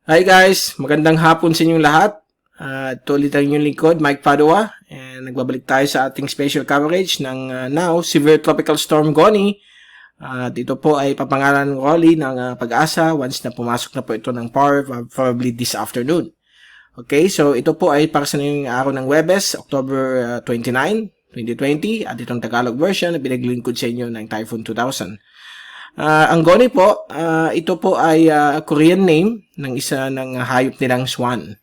Hi guys, magandang hapon sa inyong lahat. Ito ulit ang inyong lingkod, Mike Padua. And nagbabalik tayo sa ating special coverage ng now severe tropical storm Goni. Dito po ay papangalan ng Rolly ng Pag-asa once na pumasok na po ito ng power, probably this afternoon. Okay, so ito po ay para sa ngayong araw ng Webes, October 29, 2020. At itong Tagalog version na binaglingkod sa inyo ng Typhoon 2000. Ang Goni po, ito po ay Korean name ng isa ng hayop nilang swan.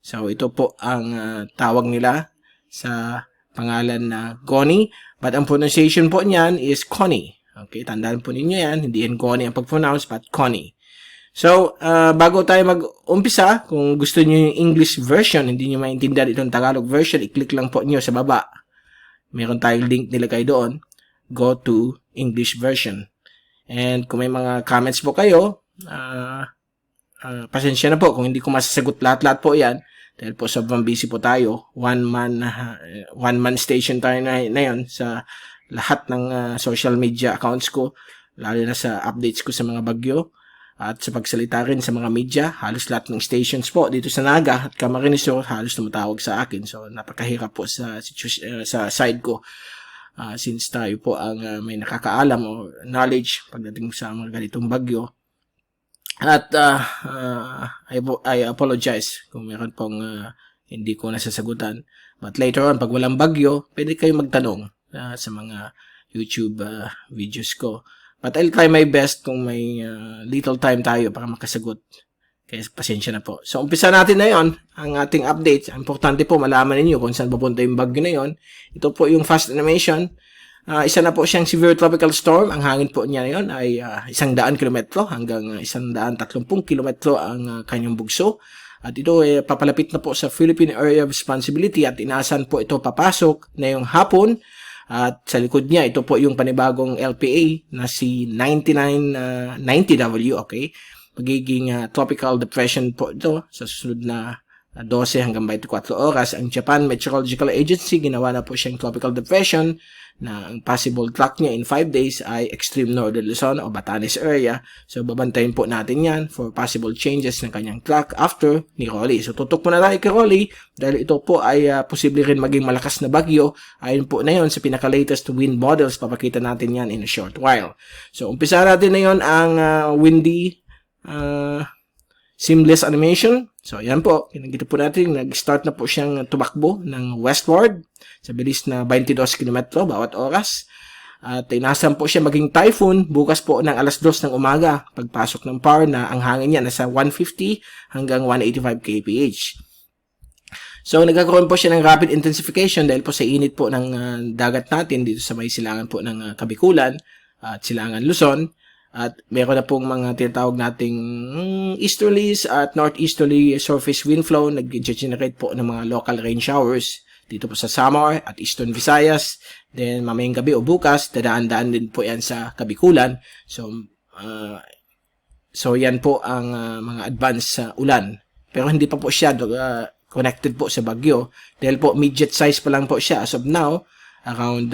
So, ito po ang tawag nila sa pangalan na Goni. But ang pronunciation po niyan is Connie. Okay, tandaan po ninyo yan. Hindi yan Goni ang pag-pronounce, but Connie. So, bago tayo mag-umpisa, kung gusto niyo yung English version, hindi niyo maintindihan itong Tagalog version, i-click lang po niyo sa baba. Meron tayong link nilagay doon. Go to English version. And kung may mga comments po kayo, pasensya na po kung hindi ko masasagot lahat-lahat po yan. Dahil po sobrang busy po tayo. One man station tayo na yun sa lahat ng social media accounts ko. Lalo na sa updates ko sa mga bagyo. At sa pagsalita rin sa mga media. Halos lahat ng stations po dito sa Naga at Camarines Sur halos tumatawag sa akin. So napakahirap po sa side ko. Since tayo po ang may nakakaalam o knowledge pagdating sa mga ganitong bagyo. At I apologize kung meron pong hindi ko nasasagutan. But later on, pag walang bagyo, pwede kayo magtanong sa mga YouTube videos ko. But I'll try my best kung may little time tayo para makasagot. Kaya pasensya na po. So, umpisa natin na yon ang ating update. Importante po malaman ninyo kung saan papunta yung bagyo na yon. Ito po yung fast animation. Isa na po siyang severe tropical storm. Ang hangin po niya yon ay 100 kilometro hanggang 130 kilometro ang kanyang bugso. At ito ay papalapit na po sa Philippine Area of Responsibility at inaasahan po ito papasok na yung hapon. At sa likod niya, ito po yung panibagong LPA na si 90W, okay? Magiging tropical depression po ito sa susunod na 12 hanggang 24 oras. Ang Japan Meteorological Agency, ginawa na po siyang tropical depression na ang possible track niya in 5 days ay extreme northern Luzon o Batanes area. So, babantayin po natin yan for possible changes ng kanyang track after ni Rolly. So, tutok po na tayo kay Rolly dahil ito po ay posible rin maging malakas na bagyo. Ayon po na yon sa pinaka-latest wind models. Papakita natin yan in a short while. So, umpisa natin na yon ang windy seamless animation. So, yan po. Kinagita po natin. Nag-start na po siyang tumakbo ng westward sa bilis na 22 km bawat oras. At inasahan po siya maging typhoon bukas po ng alas 2 ng umaga. Pagpasok ng power na ang hangin niya nasa 150 hanggang 185 kph. So, nagkakaroon po siya ng rapid intensification dahil po sa init po ng dagat natin dito sa may silangan po ng Kabikulan at silangan Luzon. At meron na pong mga tinatawag nating easterlies at northeasterly surface wind flow. Nag-generate po ng mga local rain showers dito po sa Samar at Eastern Visayas. Then mamayang gabi o bukas, dadaan-daan din po yan sa Kabikulan. So yan po ang mga advanced ulan. Pero hindi pa po siya connected po sa bagyo. Dahil po midget size pa lang po siya as of now. Around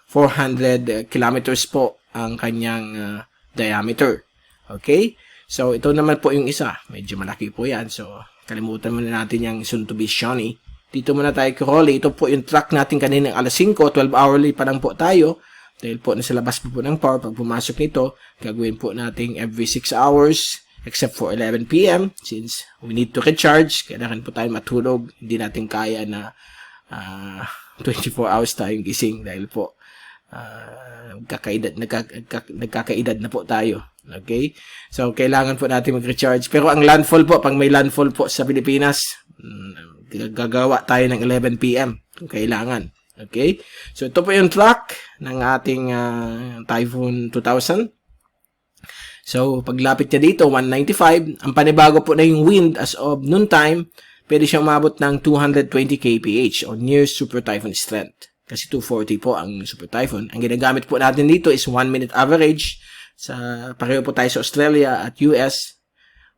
400 kilometers po ang kanyang diameter. Okay? So, ito naman po yung isa. Medyo malaki po yan. So, kalimutan muna natin yung soon to be Shawnee. Dito muna tayo kay Rolly. Ito po yung track natin kaninang alas 5. 12 hourly pa lang po tayo. Dahil po nasa labas po ng power. Pag pumasok nito, gagawin po natin every 6 hours except for 11 p.m. Since we need to recharge. Kailangan po tayo matulog. Hindi natin kaya na 24 hours tayong gising dahil po nagkakaedad na po tayo. Okay? So, kailangan po natin mag-recharge. Pero ang landfall po, pag may landfall po sa Pilipinas, gagawa tayo ng 11 p.m. kung kailangan. Okay? So, ito po yung track ng ating Typhoon 2000. So, paglapit niya dito, 195. Ang panibago po na yung wind as of noon time, pwede siyang umabot ng 220 kph o near super typhoon strength. Kasi 240 po ang super typhoon. Ang ginagamit po natin dito is 1 minute average. Pareho po tayo sa Australia at US.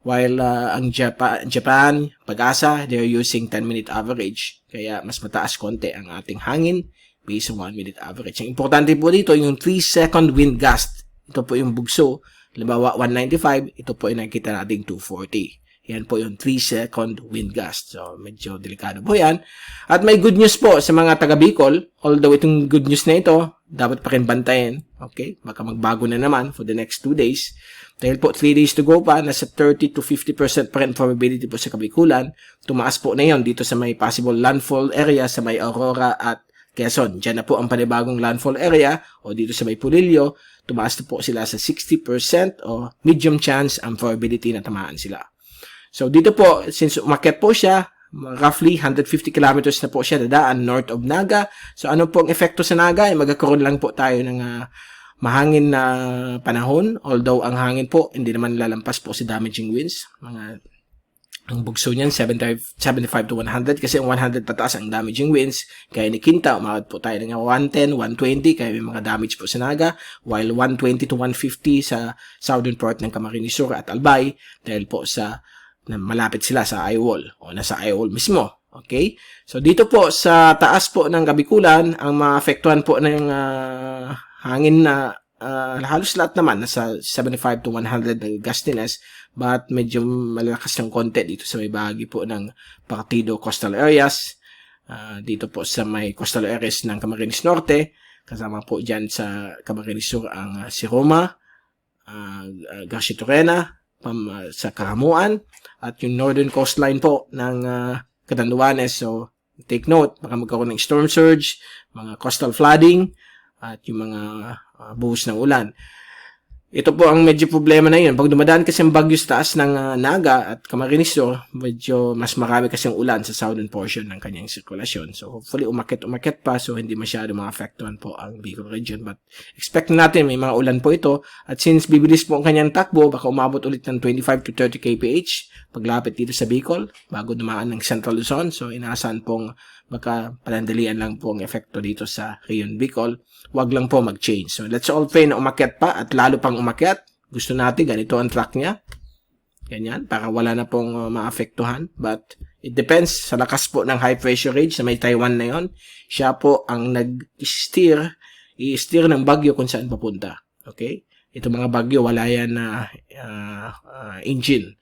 While ang Japan, Pag-asa, they're using 10-minute average. Kaya mas mataas konti ang ating hangin based on 1 minute average. Ang importante po dito yung 3-second wind gust. Ito po yung bugso. Halimbawa, 195. Ito po yung nakikita natin 240. Yan po yung 3-second wind gust. So, medyo delikado po yan. At may good news po sa mga taga Bicol. Although itong good news na ito, dapat pa rin bantayan. Okay? Baka magbago na naman for the next 2 days. Dahil po 3 days to go pa, nasa 30 to 50% pa rin probability po sa Kabikulan. Tumaas po na yon dito sa may possible landfall area sa may Aurora at Quezon. Diyan na po ang panibagong landfall area o dito sa may Pulilio. Tumaas na po sila sa 60% o medium chance ang probability na tamaan sila. So dito po, since umakyat po siya, roughly 150 kilometers na po siya dadaan north of Naga. So ano po ang epekto sa Naga? Magkakaroon lang po tayo ng mahangin na panahon, although ang hangin po hindi naman lalampas po si damaging winds. Ang bugso niyan 75 to 100 kasi ang 100 pataas ang damaging winds. Kaya ni Quinta, umabot po tayo ng 110, 120 kaya may mga damage po sa Naga, while 120 to 150 sa southern part ng Camarines Sur at Albay dahil po sa malapit sila sa eyewall o nasa eyewall mismo. Okay? So dito po sa taas po ng Kabikulan, ang maapektuhan po ng hangin na halos lahat naman nasa 75 to 100 ng gustiness, but medyo malakas ng konti dito sa may bahagi po ng Partido coastal areas, dito po sa may coastal areas ng Camarines Norte, kasama po dyan sa Camarines Sur ang Siroma, Garcia Torena, sa Karamuan, at yung northern coastline po ng Catanduanes. So take note, baka magkaroon ng storm surge, mga coastal flooding, at yung mga buhos ng ulan. Ito po ang medyo problema na yun. Pag dumadaan kasi ang bagyo sa taas ng Naga at Camarines Sur, medyo mas marami kasi ang ulan sa southern portion ng kanyang sirkulasyon. So hopefully umakyat pa, so hindi masyado maapektuhan po ang Bicol region. But expect natin may mga ulan po ito. At since bibilis po ang kanyang takbo, baka umabot ulit ng 25 to 30 kph paglapit dito sa Bicol bago dumaan ng Central Luzon. So inaasahan pong baka panandalian lang po ang epekto dito sa Rion Bicol. Wag lang po mag-change. So let's all pray na umakyat pa at lalo pang umakyat. Gusto natin ganito ang track niya. Ganyan, para wala na pong maapektuhan. But it depends sa lakas po ng high pressure ridge sa may Taiwan na yon. Siya po ang i-steer ng bagyo kung saan papunta. Okay? Ito mga bagyo, wala yan na engine.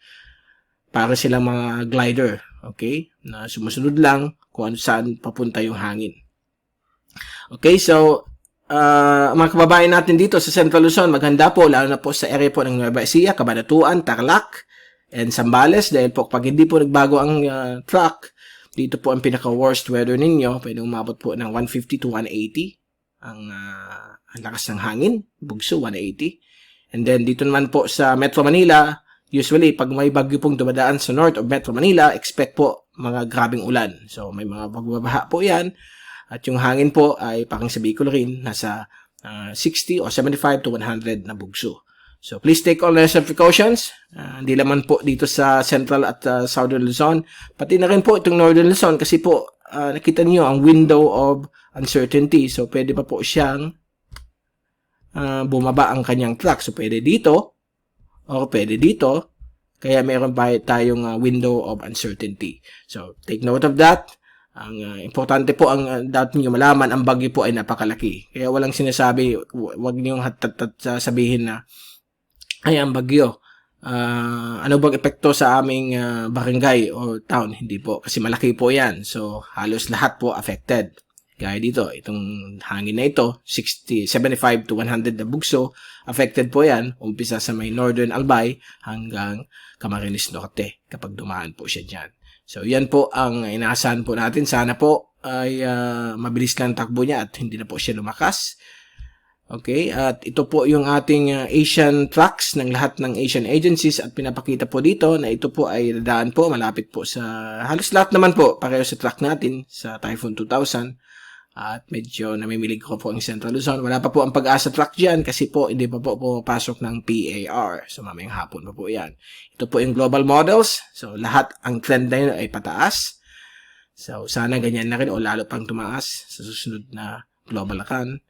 Para silang mga glider. Okay? Na sumusunod lang kung saan papunta yung hangin. Okay, so mga kababayan natin dito sa Central Luzon, maghanda po, lalo na po sa area po ng Nueva Ecija, Cabanatuan, Tarlac, and Zambales, dahil po pag hindi po nagbago ang track, dito po ang pinaka-worst weather ninyo, pwede umabot po ng 150 to 180, ang lakas ng hangin, bugso, 180. And then dito naman po sa Metro Manila, usually pag may bagyo pong dumadaan sa north of Metro Manila, expect po mga grabing ulan. So may mga pagbabaha po yan. At yung hangin po ay parang sa Bicol rin, nasa 60 o 75 to 100 na bugso. So please take all necessary precautions. Hindi naman po dito sa Central at Southern Luzon. Pati na rin po itong Northern Luzon kasi po nakita niyo ang window of uncertainty. So pwede pa po siyang bumaba ang kanyang track. So pwede dito o pwede dito. Kaya meron pa tayong window of uncertainty. So take note of that. Ang importante po ang dapat niyo malaman, ang bagyo po ay napakalaki. Kaya walang sinasabi, wag niyo sabihin na ay ang bagyo. Ano bang epekto sa aming barangay o town? Hindi po, kasi malaki po 'yan. So halos lahat po affected. Gaya dito, itong hangin na ito, 75 to 100 na bugso, affected po 'yan. Umpisa sa may Northern Albay hanggang Camarines Norte kapag dumaan po siya diyan. So, yan po ang inaasahan po natin. Sana po ay mabilis lang takbo niya at hindi na po siya lumakas. Okay, at ito po yung ating Asian tracks ng lahat ng Asian agencies at pinapakita po dito na ito po ay dadaan po, malapit po sa halos lahat naman po, pareho sa track natin sa Typhoon 2000. At medyo namimilig ko po ang Central Luzon. Wala pa po ang Pag-asa track dyan kasi po hindi pa po pumapasok ng PAR. So mamayang hapon pa po yan. Ito po yung global models. So lahat ang trend na yun ay pataas. So sana ganyan na rin o lalo pang tumaas sa susunod na global akan.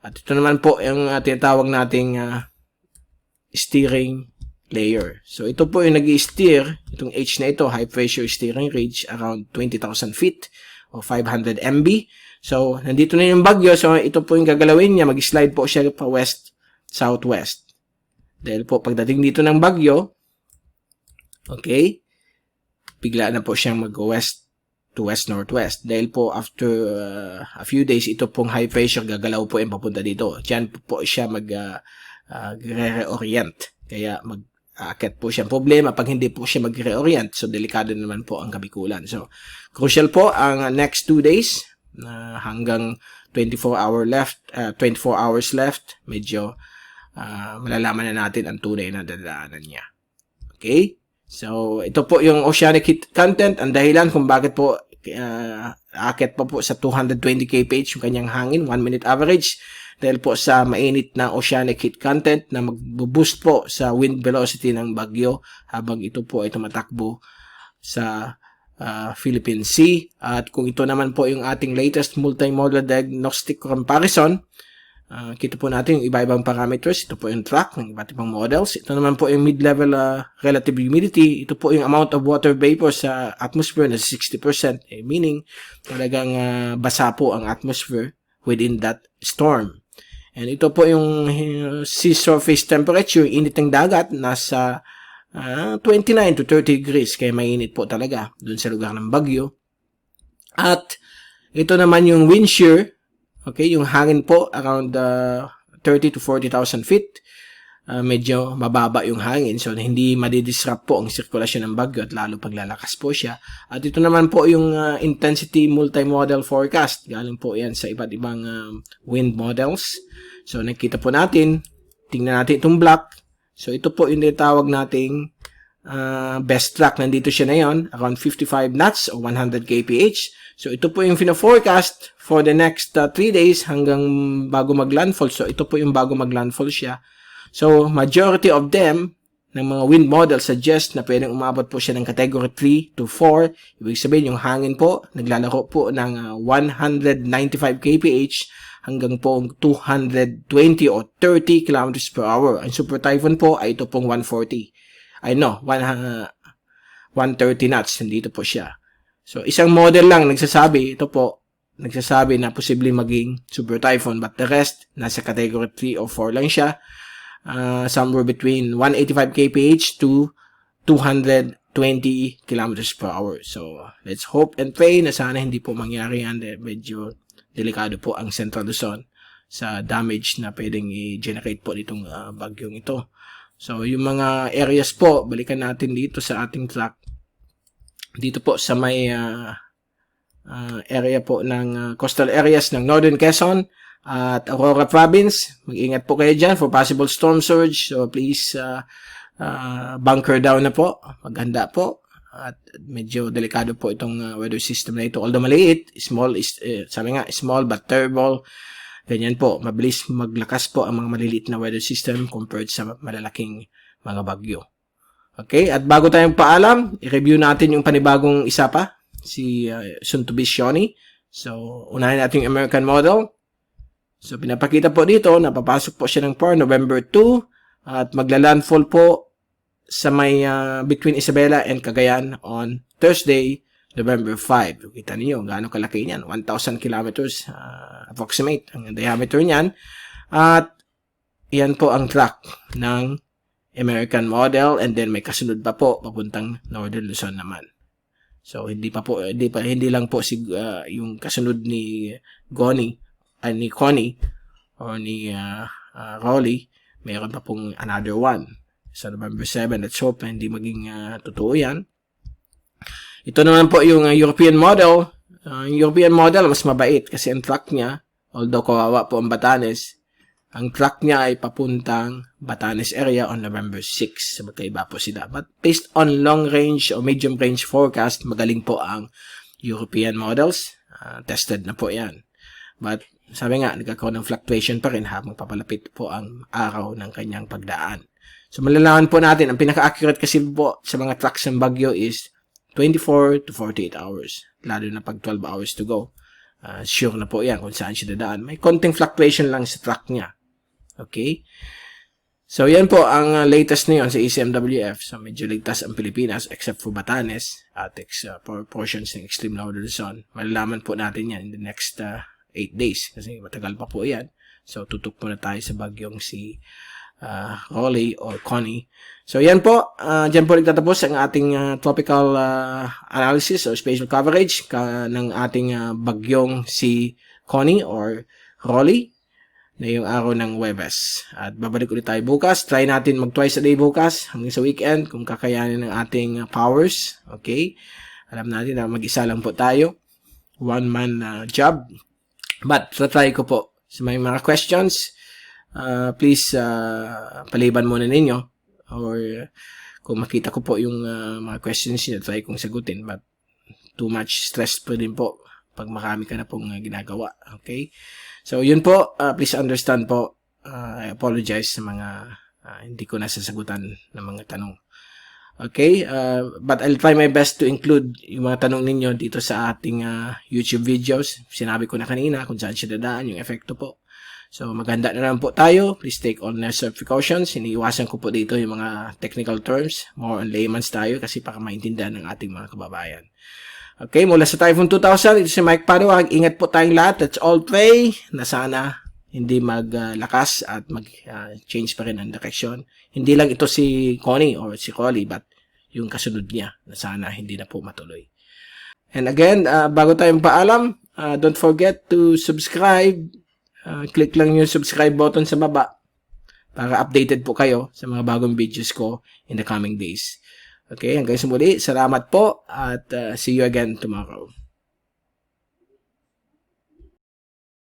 At ito naman po yung tinatawag nating steering layer. So ito po yung nag-i-steer, itong H na ito, high pressure steering ridge around 20,000 feet o 500 MB. So, nandito na yung bagyo. So, ito po yung gagalawin niya. Mag-slide po siya pa west, southwest. Dahil po, pagdating dito ng bagyo, okay, bigla na po siyang mag-west to west-northwest. Dahil po after a few days, ito pong high pressure gagalaw po yung papunta dito. Diyan po siya mag-reorient. Kaya mag-aakit po siya. Problema pag hindi po siya mag-reorient. So, delikado naman po ang kabikulan. So, crucial po ang next 2 days hanggang 24 hours left. Medyo malalaman na natin ang tunay na dadaanan niya. Okay? So, ito po yung oceanic heat content. Ang dahilan kung bakit po akit pa po sa 220 kph yung kanyang hangin, 1 minute average. Dahil po sa mainit na oceanic heat content na mag-boost po sa wind velocity ng bagyo habang ito po ay tumatakbo sa Philippine Sea. At kung ito naman po yung ating latest multimodal diagnostic comparison, kita po natin yung iba-ibang parameters. Ito po yung track ng iba't ibang models. Ito naman po yung mid-level relative humidity. Ito po yung amount of water vapor sa atmosphere na 60%. Meaning, talagang basa po ang atmosphere within that storm. And ito po yung sea surface temperature, init ng dagat, nasa 29 to 30 degrees. Kaya mainit po talaga dun sa lugar ng bagyo. At ito naman yung wind shear. Okay, yung hangin po around 30 to 40,000 feet. Medyo mababa yung hangin, so hindi madidisrupt po ang sirkulasyon ng bagyo at lalo paglalakas po siya. At ito naman po yung intensity multimodal forecast. Galing po yan sa iba't ibang wind models. So nakita po natin, tingnan natin itong block. So ito po yung tinatawag nating best track. Nandito siya na yon, around 55 knots o 100 kph. So ito po yung fina-forecast for the next 3 days hanggang bago mag-landfall. So ito po yung bago mag-landfall siya. So majority of them ng mga wind model suggest na pwedeng umabot po siya ng category 3 to 4. Ibig sabihin yung hangin po naglalaro po ng 195 kph hanggang po 220 o 30 kilometers per hour. Ang super typhoon po ay ito pong 130 knots. Nandito po siya. So, isang model lang nagsasabi na posibleng maging super typhoon, but the rest, nasa category 3 o 4 lang siya. Somewhere between 185 kph to 220 kilometers per hour. So, let's hope and pray na sana hindi po mangyari yan. Medyo delikado po ang Central Luzon sa damage na pwedeng i-generate po nitong bagyong ito. So, yung mga areas po, balikan natin dito sa ating track. Dito po sa may area po ng coastal areas ng Northern Quezon at Aurora Province. Mag-ingat po kayo dyan for possible storm surge. So please bunker down na po. Maghanda po. At medyo delikado po itong weather system na ito. Although maliit, sabi nga, small but terrible. Ganyan po. Mabilis maglakas po ang mga maliliit na weather system compared sa malalaking mga bagyo. Okay, at bago tayong paalam, i-review natin yung panibagong isa pa, si soon to be Shoni. So, unahin natin yung American model. So, pinapakita po dito, napapasok po siya ng PAR November 2 at magla-landfall po sa may between Isabela and Cagayan on Thursday, November 5. Kita niyo gaano kalaki niyan, 1,000 kilometers approximate ang diameter niyan. At yan po ang track ng American model, and then may kasunod pa po papuntang Northern Luzon naman. So hindi lang po yung kasunod ni Connie or ni Rolly, mayroon pa pong another one sa November 7. Let's hope na hindi maging totoo yan. Ito naman po yung European model. Yung European model mas mabait kasi ang track niya, although kawawa po ang Batanes, ang track niya ay papuntang Batanes area on November 6. So, magkaiba po sila. But based on long range o medium range forecast, magaling po ang European models. Tested na po yan. But sabi nga, nagkakaroon ng fluctuation pa rin habang papalapit po ang araw ng kanyang pagdaan. So malalaman po natin, ang pinaka-accurate kasi po sa mga tracks ng bagyo is 24 to 48 hours. Lalo na pag 12 hours to go. Sure na po yan kung saan siya dadaan. May konting fluctuation lang sa track niya. Okay? So, yan po ang latest na yun sa ECMWF. So, medyo ligtas ang Pilipinas except for Batanes at portions ng extreme low Luzon. Malalaman po natin yan in the next 8 days kasi matagal pa po yan. So, tutok po na tayo sa bagyong si Rolly or Connie. So yan po, dyan po nagtatapos ang ating topical analysis or spatial coverage ng ating bagyong si Connie or Rolly na yung araw ng Webes. At babalik ulit tayo bukas. Try natin mag twice a day bukas hanggang sa weekend kung kakayanin ng ating powers. Okay? Alam natin na mag-isa lang po tayo. One-man job. But try ko po. So may mga questions, please paliban muna ninyo. Or kung makita ko po yung mga questions niyo, try kong sagutin. But too much stress po din po pag marami ka na pong ginagawa. Okay? So, yun po. Please understand po. I apologize sa mga hindi ko nasasagutan ng mga tanong. Okay? But I'll try my best to include yung mga tanong ninyo dito sa ating YouTube videos. Sinabi ko na kanina kung saan siya dadaan, yung epekto po. So, maganda na lang po tayo. Please take all necessary precautions. Iniiwasan ko po dito yung mga technical terms. More on layman's tayo kasi para maintindihan ng ating mga kababayan. Okay, mula sa Typhoon 2000, ito si Mike Paduag. Ingat po tayong lahat. Let's all pray na sana hindi maglakas at mag-change pa rin ang direksyon. Hindi lang ito si Connie or si Rolly, but yung kasunod niya na sana hindi na po matuloy. And again, bago tayong paalam, don't forget to subscribe. Click lang yung subscribe button sa baba para updated po kayo sa mga bagong videos ko in the coming days. Okay, hanggang sa muli. Salamat po at see you again tomorrow.